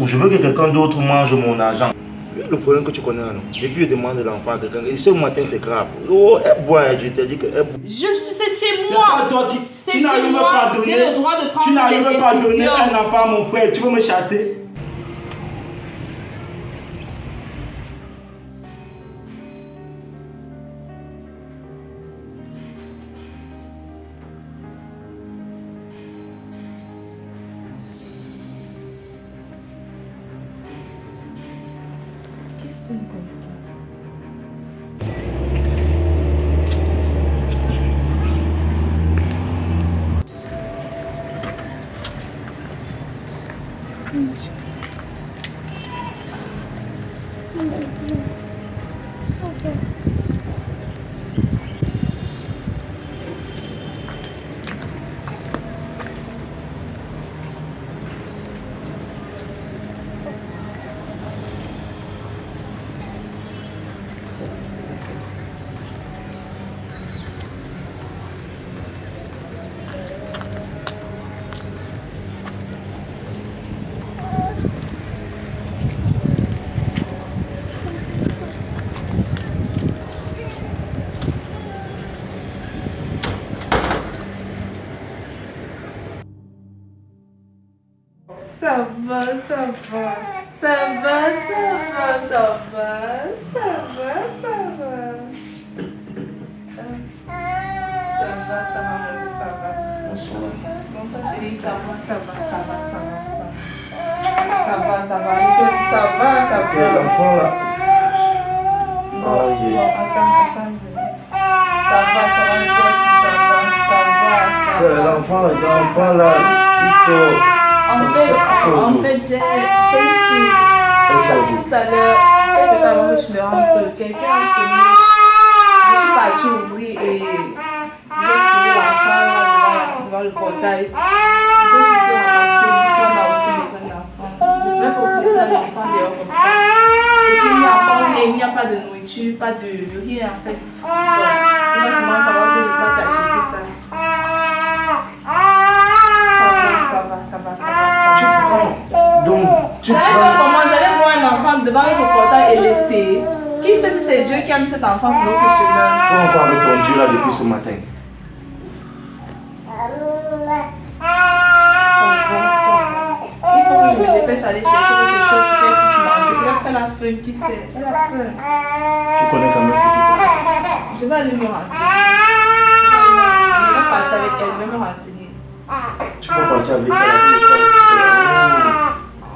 Je veux que quelqu'un d'autre mange mon argent. Le problème que tu connais, non? Depuis je demande l'enfant à quelqu'un, et ce matin c'est grave. Oh, elle boit, je t'ai dit que elle boit. C'est chez moi. C'est pas toi qui. C'est chez moi. J'ai le droit de prendre des décisions. Tu n'arrives pas à donner un enfant à mon frère, tu veux me chasser? Qui sonne comme ça? Ça va, ça va, ça va, ça va, ça va, ça va, ça va. Ça va, ça va, mon Dieu, ça va. Bonsoir. Bonsoir chérie, ça va, ça va, ça va, ça va, ça va, ça va, ça va, ça va. C'est l'enfant là. Bon, attends. Ça va, ça va, ça va. C'est l'enfant là, il sort. En fait, c'est une fille. Tout à l'heure, quelques temps avant que tu ne rentres, quelqu'un a sonné. Je suis partie ouvrir et j'ai trouvé l'enfant là devant le portail. J'ai juste ramassé, on a aussi besoin d'enfants. Je vais aussi laisser un enfant dehors comme ça. Et puis il n'y a pas de nourriture, pas de rien en fait. Bon, il va seulement falloir que je dois t'acheter ça. Ça va. Donc, tu savez pas comment j'allais voir un enfant devant le portail et laisser. Qui sait si c'est Dieu qui a mis cet enfant sur notre chemin? Tu es encore avec ton Dieu là depuis ce matin. Il faut que je me dépêche d'aller chercher quelque chose pour qu'elle puisse manger. Peut-être qu'elle a faim, qui sait? Elle a faim. Tu connais quand même ce qu'il faut. Je vais aller me renseigner. Je vais partir avec elle, je vais me renseigner. Tu peux partir avec elle.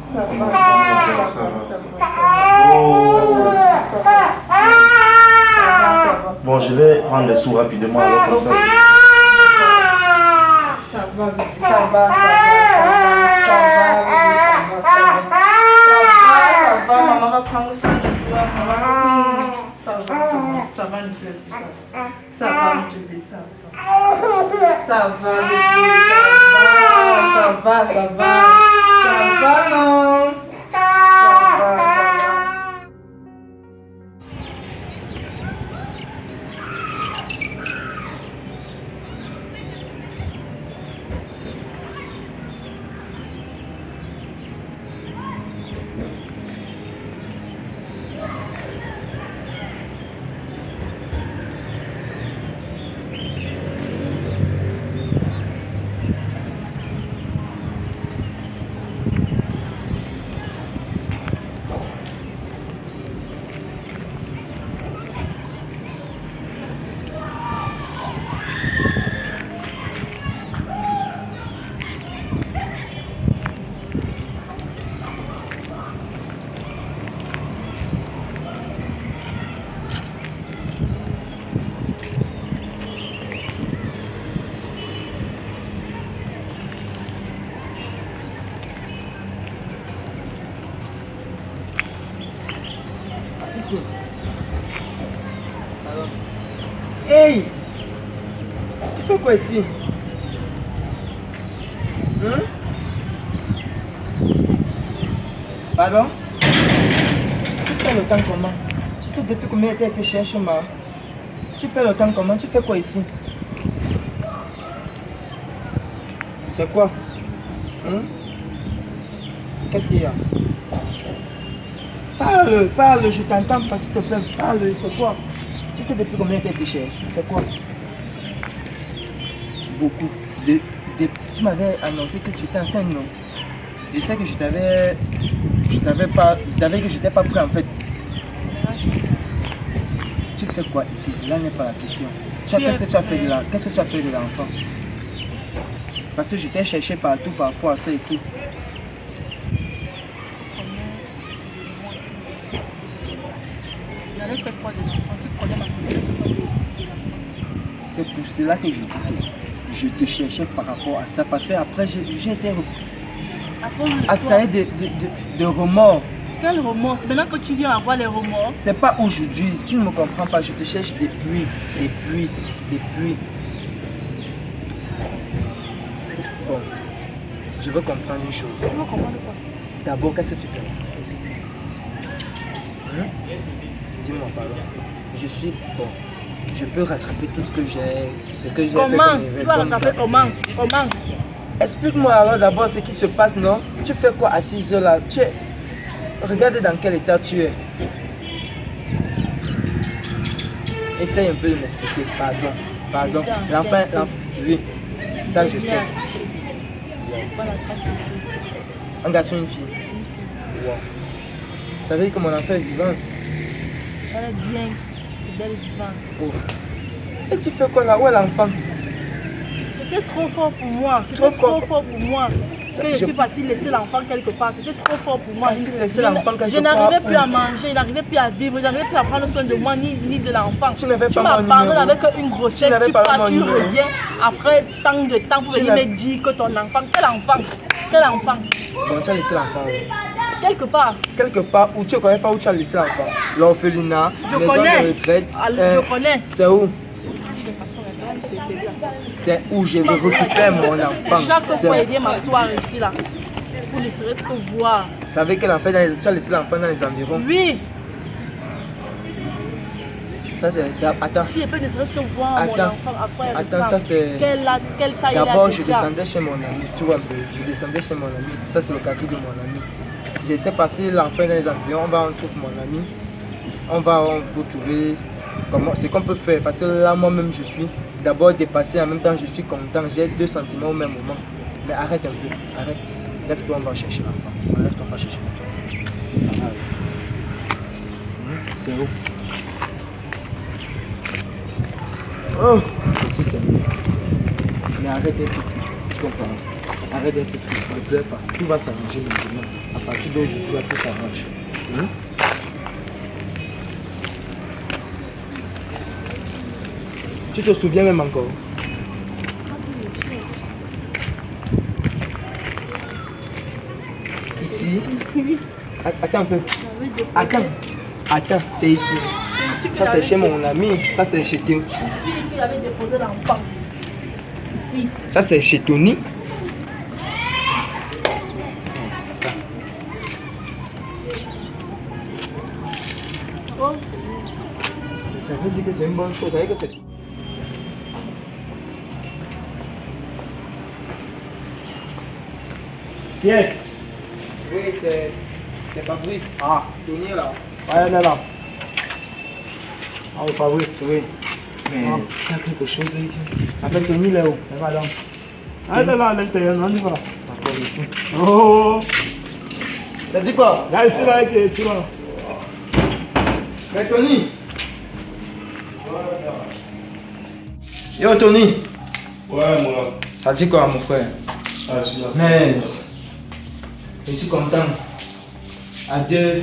Ça va. Bon, je vais prendre les sous rapidement alors comme ça. Ça va. Maman va prendre ça de toi. Ça va, le bébé, ça va, le bébé, ça va. Ça va, non. Ça va. Hey! Tu fais quoi ici? Pardon? Tu perds le temps comment? Tu sais depuis combien de temps tu cherches moi? Tu perds le temps comment? Tu fais quoi ici? C'est quoi? Qu'est-ce qu'il y a? Parle, je t'entends pas, s'il te plaît, parle, c'est quoi? Tu sais depuis combien de temps tu cherches? C'est quoi? Beaucoup. Tu m'avais annoncé que tu étais enceinte, non? Je sais que je t'avais dit que je n'étais pas prêt en fait. Tu fais quoi ici? Là n'est pas la question. Qu'est-ce que tu as fait de l'enfant? Parce que je t'ai cherché partout par rapport à ça et tout. C'est pour cela que je te cherchais par rapport à ça. Parce que après j'ai été assailli de remords. Quel remords? C'est maintenant que tu viens avoir les remords. C'est pas aujourd'hui, tu ne me comprends pas. Je te cherche depuis. Bon, je veux comprendre une chose. Tu veux comprendre quoi? D'abord, qu'est-ce que tu fais? Dis-moi, pardon. Je suis bon. Je peux rattraper tout ce que j'ai fait. Comment? Tu vas rattraper comment? Explique-moi alors d'abord ce qui se passe, non? Tu fais quoi à 6 heures là? Regarde dans quel état tu es. Essaye un peu de m'expliquer. Pardon. L'enfant, oui. Ça, je sais. Un garçon, une fille. Wow. Ça veut dire que mon enfant est vivant. Elle est bien. Belle et vivante. Oh. Et tu fais quoi là? Où est l'enfant? C'était trop fort pour moi. C'était trop fort pour moi. Que je suis partie laisser l'enfant quelque part. C'était trop fort pour moi. Je n'arrivais plus à manger, je n'arrivais plus à vivre, je n'arrivais plus à prendre soin de moi ni de l'enfant. Tu m'abandonnes avec une grossesse, tu pars, tu reviens après tant de temps pour venir me dire que ton enfant, quel enfant? Bon, tu as laissé l'enfant où? Quelque part. Quelque part où tu ne connais pas où tu as laissé l'enfant? L'orphelinat, je connais. Retraite. Je connais. C'est où? C'est où je veux récupérer mon enfant. Chaque fois, il vient m'asseoir ici là. Pour ne serait-ce que voir. Vous savez que l'enfant, tu as laissé l'enfant dans les environs? Oui. Ça c'est. Attends. Si je peux ne serait-ce que voir mon enfant après. Attends, ça c'est. Quelle taille il a? D'abord, je descendais chez mon ami. Tu vois un peu. Je descendais chez mon ami. Ça c'est le quartier de mon ami. J'essaie de passer l'enfant dans les environs. On trouve mon ami. On peut trouver comment ce qu'on peut faire. Parce que là, moi-même, je suis d'abord dépassé. En même temps, je suis content. J'ai deux sentiments au même moment. Mais arrête un peu. Arrête. Lève-toi, on va chercher l'enfant. Lève-toi, on va chercher l'enfant. C'est où? Oh, ici c'est mieux. Mais arrête d'être triste. Tu comprends? Arrête d'être triste. Ne pleure pas. Tout va s'arranger maintenant. À partir d'aujourd'hui, tout s'arrange. Tu te souviens même encore? Ici? Attends un peu. Attends, c'est ici. Ça c'est chez mon ami. Ça c'est chez Tony. Ici, il avait déposé l'enfant. Ici. Ça c'est chez Tony. Ça veut dire que c'est une bonne chose. Avec cette... Pierre. Oui, c'est Fabrice. Ah. Tony là. Ouais, là. Ah, Fabrice, oui. Mais il y a quelque chose ici. Avec Tony là où? Ça va là. Ah, là, à l'intérieur, on y va. D'accord, ici. Oh. Ça dit quoi? Là, ici, là, ici, là. Mais Tony. Yo Tony. Ouais, moi. Ça dit quoi mon frère? Ah, je suis là. Mais je suis content. Adieu.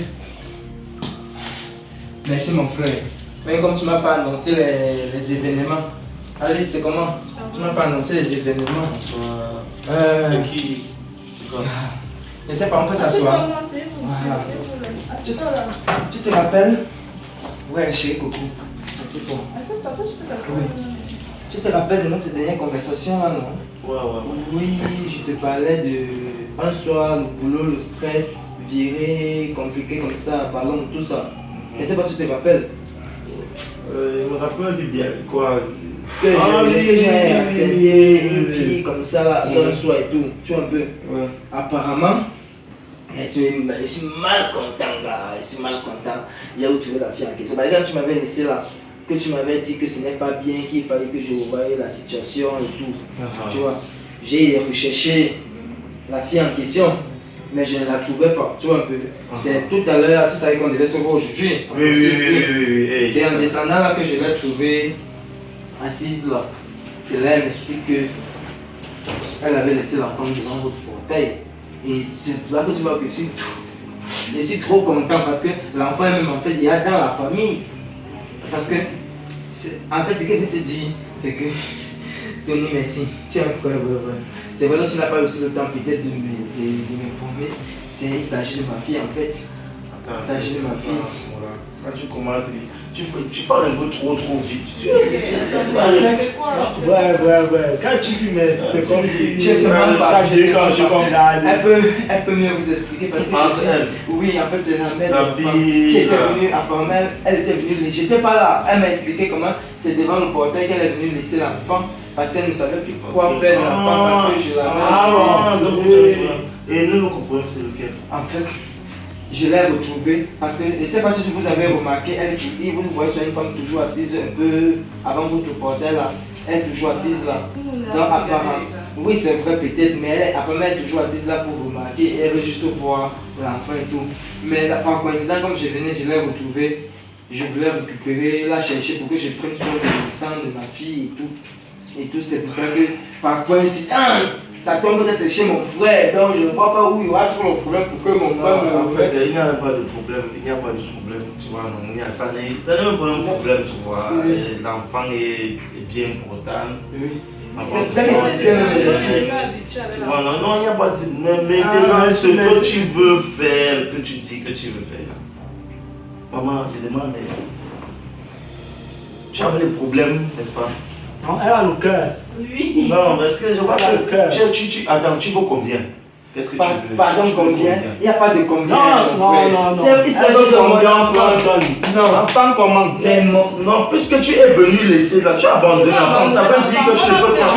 Merci mon frère. Mais comme tu m'as pas annoncé les événements. Alice, c'est comment? Tu m'as pas annoncé les événements. C'est qui? C'est quoi? Je sais pas, on peut s'asseoir. Voilà. Tu te rappelles? Ouais, chérie Coco. C'est bon. Oui. Tu te rappelles de notre dernière conversation là, non? Ouais. Oui, je te parlais de un soir, le boulot, le stress, viré, compliqué comme ça, parlons de tout ça. Je sais pas si tu te rappelles. Je me rappelle du bien, quoi. Que j'ai accepté une fille comme ça, d'un soir et tout. Tu vois un peu. Ouais. Apparemment, Je suis mal content, gars. Je suis mal content. J'ai retrouvé la fille en question. Quand tu m'avais laissé là, que tu m'avais dit que ce n'est pas bien, qu'il fallait que je revoie la situation et tout. Tu vois, j'ai recherché la fille en question, mais je ne la trouvais pas. Tu vois un peu. C'est tout à l'heure, tu savais qu'on devait se voir aujourd'hui. Oui. C'est en descendant là que je l'ai trouvée assise là. C'est là, elle m'explique que elle avait laissé l'enfant devant votre portail. Et c'est là que tu vois que je suis trop content parce que l'enfant même en fait il y a dans la famille. Parce que en fait ce qu'elle veut te dire c'est que Tony merci, tu es un frère. C'est vrai que tu n'as pas aussi le temps peut-être de m'informer. Il s'agit de ma fille en fait. Il s'agit de ma fille. Quand tu commences, tu parles un peu trop vite. Ouais. Quand tu dis, mais c'est comme si je te demande pas. Elle peut mieux vous expliquer parce que oui, en fait, c'est la mère qui était venue, apparemment, elle était venue, j'étais pas là. Elle m'a expliqué comment c'est devant le portail qu'elle est venue laisser l'enfant parce qu'elle ne savait plus quoi faire l'enfant parce que je l'avais laissé. Et nous, le problème, c'est lequel? En fait, je l'ai retrouvée parce que je ne sais pas si vous avez remarqué, vous voyez sur une femme toujours assise un peu avant votre portail là, elle est toujours assise là. Donc apparemment, oui c'est vrai peut-être, mais apparemment elle est toujours assise là pour remarquer, elle veut juste voir l'enfant et tout. Mais là, par coïncidence, comme je venais, je l'ai retrouvée, je voulais récupérer, la chercher pour que je prenne soin du sang de ma fille et tout. Et tout, c'est pour ça que par coïncidence, ça tombe que c'est chez mon frère, donc je ne vois pas où il y aura trop le problème pour que mon frère me... En fait, il n'y a pas de problème, tu vois, non, ça n'est même pas un problème, tu vois, l'enfant est bien portant. Oui. C'est ça que tu vois, non, il n'y a pas de... Mais maintenant, ce que tu veux faire, que tu dis que tu veux faire, maman, je demande, tu avais des problèmes, n'est-ce pas? Non, elle a le cœur. Oui. Non, parce que je vois que... Attends, tu veux combien? Qu'est-ce que tu veux? Pardon, combien? Il n'y a pas de combien. Non. Il s'agit de mon enfant. Non, pas comment. C'est mon... Non, puisque tu es venu laisser là, tu as abandonné l'enfant, ça veut dire que tu ne peux pas.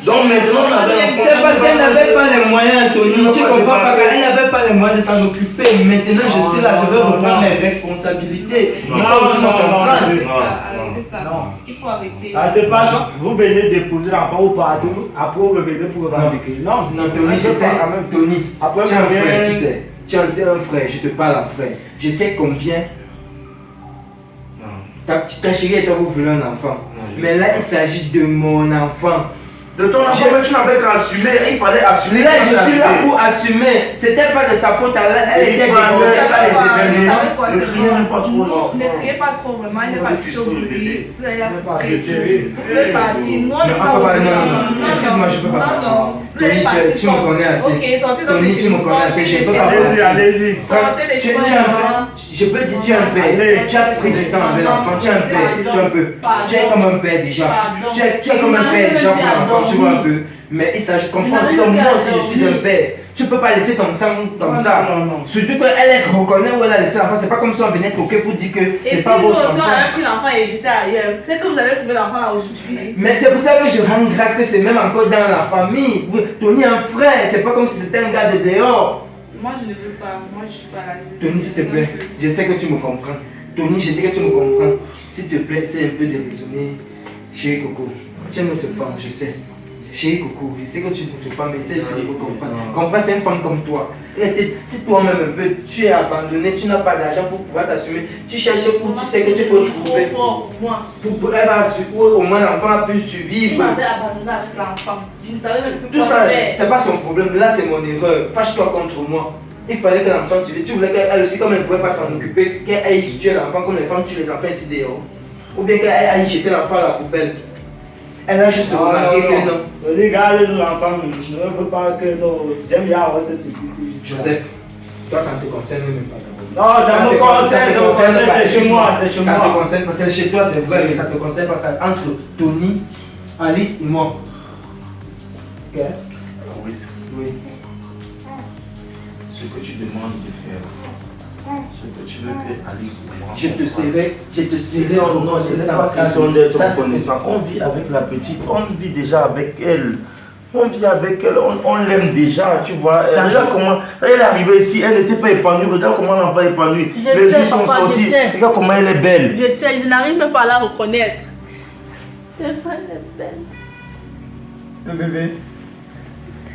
Donc maintenant, on avait... C'est parce qu'elle n'avait pas les moyens, Tony. Tu comprends pas? Elle n'avait pas les moyens de s'en occuper. Maintenant, je suis là, je veux reprendre mes responsabilités. Non. Il faut arrêter. C'est pas vous venez déposer l'enfant au partout, après vous revenez pour revendiquer. Non, Tony, je sais. Tony, après tu es un frère, tu sais. Tu es un frère, je te parle en frère. Je sais combien. Ta chérie et toi vous voulez un enfant. Mais là, il s'agit de mon enfant. De ton enfant, tu n'avais qu'à assumer, il fallait assumer. Là, je suis là pour assumer. C'était pas de sa faute à elle, était déposée par les événements. Ne criez pas trop, non. Ne criez pas trop, vraiment, il n'est pas trop brûlé. Vous allez la frustrer. Vous pouvez partir. Non, excuse-moi, je peux pas partir. Tony, tu me connais assez. Ok, sortez dans Tony, les tu me connais assez, je peux pas allez-y. Sortez les Je peux dire, tu es un père. Tu as pris du temps avec l'enfant, tu es un père. Tu es comme un père déjà. Tu es comme un père déjà pour l'enfant, tu vois un peu. Mais il s'agit de comprendre, c'est comme moi aussi, je suis un père. Tu peux pas laisser ton sang comme ça. Non. Surtout qu'elle reconnaît où elle a laissé l'enfant. C'est pas comme si on venait toquer pour dire que c'est pas votre enfant. Et si nous aussi on avait pris l'enfant et j'étais ailleurs, c'est que vous avez trouvé l'enfant là aujourd'hui. Mais c'est pour ça que je rends grâce que c'est même encore dans la famille. Tony est un frère, c'est pas comme si c'était un gars de dehors. Moi je ne veux pas, moi je suis pas là. Tony, s'il te plaît, je sais que tu me comprends. Tony, je sais que tu me comprends. S'il te plaît, c'est un peu déraisonné. Chérie Coco, tu aimes notre femme, je sais. Chérie Coco, je sais que tu aimes notre femme, mais essaie aussi de me comprendre. Comprends, c'est une femme comme toi. Si toi-même un peu, tu es abandonné, tu n'as pas d'argent pour pouvoir t'assumer, tu cherches où tu sais que tu peux trouver. Trop fort pour moi. Elle va au moins l'enfant a pu survivre. Il m'avait abandonné avec l'enfant. Je ne savais même plus tout quoi ça, faire. c'est pas son problème. Là, c'est mon erreur. Fâche-toi contre moi. Il fallait que l'enfant survive. Tu voulais qu'elle aussi, comme elle ne pouvait pas s'en occuper, qu'elle aille tuer l'enfant comme les femmes tuent les enfants ici dehors. Ou bien qu'elle aille jeter l'enfant à la poubelle. Elle a juste remarqué que non. Regardez l'enfant, je ne veux pas que j'aime bien avoir cette petite. Joseph, toi, ça ne te concerne même pas. Non, ça me concerne, c'est chez moi, c'est chez moi. Ça te concerne pas, c'est chez toi, c'est vrai, mais ça te concerne pas. Ça entre Tony, Alice et moi. Ok. Oui. Ce que tu demandes de faire, ce que tu veux que Alice et moi. Je te serai. Non, ce n'est pas question d'être reconnaissant. On vit avec la petite, on vit déjà avec elle. On vit avec elle, on l'aime déjà, tu vois. Regarde comment elle est arrivée ici, elle n'était pas épanouie. Regarde comment elle n'a pas épanouie. Les jours sont sortis. Regarde comment elle est belle. Je sais, je n'arrive même pas à la reconnaître. Elle est belle. Le bébé.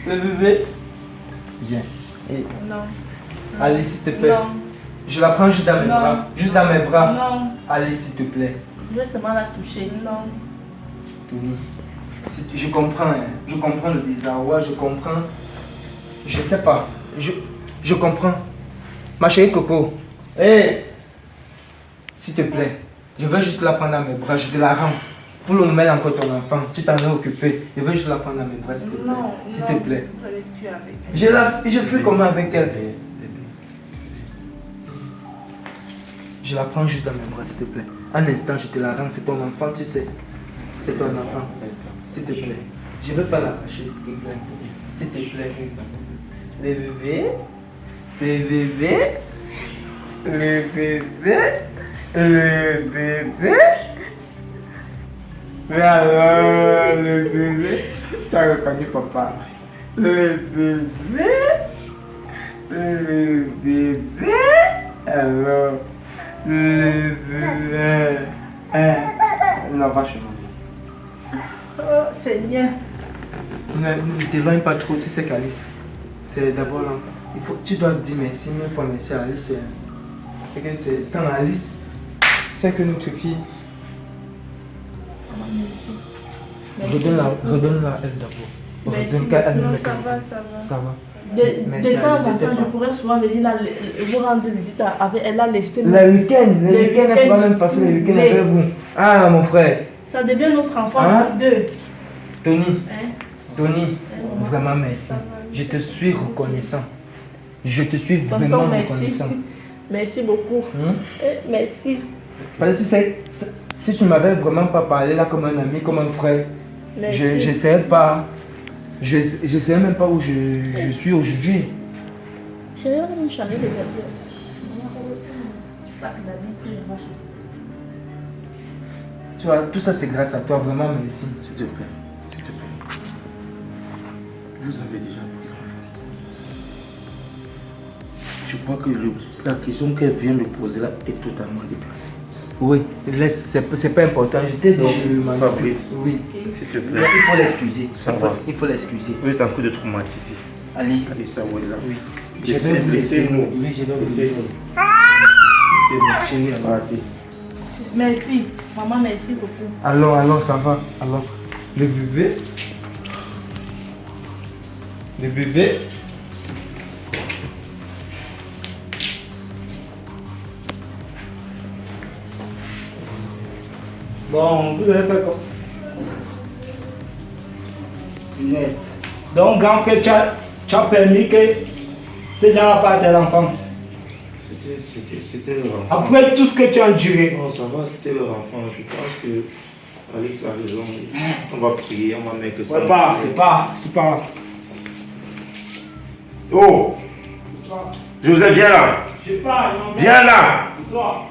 Le bébé. Viens. Et Non. allez, s'il te plaît. Non. Je la prends juste dans mes Non. bras. Juste dans mes bras. Non. Allez, s'il te plaît. Je vais seulement la toucher. Non. Tony, je comprends, hein. Je comprends le désarroi, je comprends. Je sais pas. Je comprends. Ma chérie Coco. Hé! S'il te plaît. Je veux juste la prendre dans mes bras. Je te la rends. Pour le moment, elle est encore ton enfant. Tu t'en es occupé. Je veux juste la prendre dans mes bras, s'il te plaît. Non. S'il te plaît. Vous allez fuir avec elle. Je fuis comment avec elle? Je la prends juste dans mes bras, s'il te plaît. Un instant, je te la rends. C'est ton enfant, tu sais. C'est ton enfant. S'il te plaît. Je ne veux pas l'arracher, s'il te plaît. S'il te plaît. Le bébé. Le bébé. Le bébé. Le bébé. Mais alors, le bébé. Tu as reconnu papa. Le bébé. Le bébé. Alors. Le bébé. Non, va chez moi. Oh, Seigneur. Ne t'éloigne pas trop, tu sais qu'Alice, c'est d'abord l'enfant. Tu dois dire merci, mille fois merci à Alice. C'est sans Alice, c'est que notre fille. Redonne-la elle d'abord. Redonne-la elle. Non, ça va, ça va. Ça va. De temps en temps, je pourrais souvent venir là, vous rendre visite avec elle, la laisser. Le week-end, elle pourra même passer le week-end avec vous. Ah, mon frère. Ça devient notre enfant, Hein? deux. Tony, Hein? Tony, vraiment merci. Je te suis reconnaissant. Je te suis Tonton, vraiment merci. reconnaissant. Merci beaucoup. Merci. Parce que tu sais, si tu m'avais vraiment pas parlé là comme un ami, comme un frère, Merci. je sais pas. Je sais même pas où je suis aujourd'hui. Chérie, on va me changer de verdure. Sac d'amis que je mange. Tu vois, tout ça c'est grâce à toi, vraiment merci. S'il te plaît, s'il te plaît. Vous avez déjà pris l'enfant. Je crois que la question qu'elle vient de poser là est totalement déplacée. Oui, c'est pas important. Je t'ai dit, Fabrice, oui. s'il te plaît. Il faut l'excuser. Ça va. Il faut l'excuser. Vous êtes en coup de traumatisé. Alice. Alice Awela. Oui. Laissez-nous. Oui, je vais vous laisser. Laissez-nous. Chérie, arrêtez. Merci. Maman, merci beaucoup. Allons, ça va. Alors, le bébé. Le bébé. Bon, vous avez fait quoi? Punaise. Donc, grand frère, tu as permis que ces gens partent à l'enfant. C'était leur enfant. Après tout ce que tu as enduré. Non, ça va, c'était leur enfant. Je pense que Alice a raison. On va prier, on va mettre ça. C'est pas. Oh! Joseph, viens là! Je sais pas, non. Viens là! Bonsoir.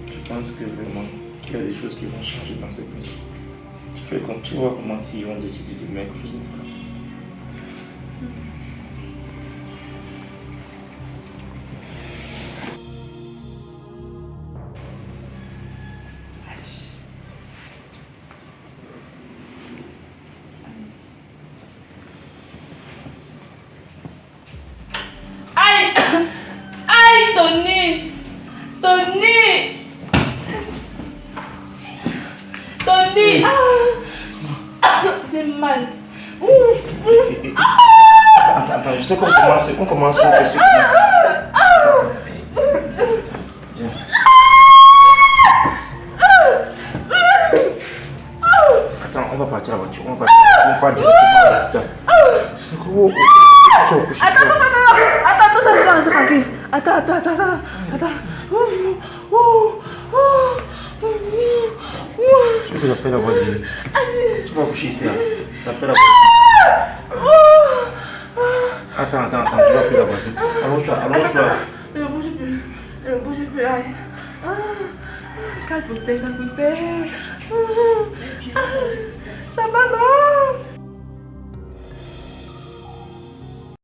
Je pense que vraiment, il y a des choses qui vont changer dans cette maison. Tu vois comment s'ils vont décider de mettre Joseph là. Aïe, Tony! J'ai mal. Attends, je sais qu'on commence. Tiens. Attends, on va partir à la voiture. On va directement. C'est quoi? Attends, c'est tranquille. Attends. Tu peux appeler la voisine. Tu vas coucher ici là. Appelle la voisine. Attends, tu vas appeler la voisine. Allons-toi. Je ne bouge plus. Aïe. Calme-toi. non.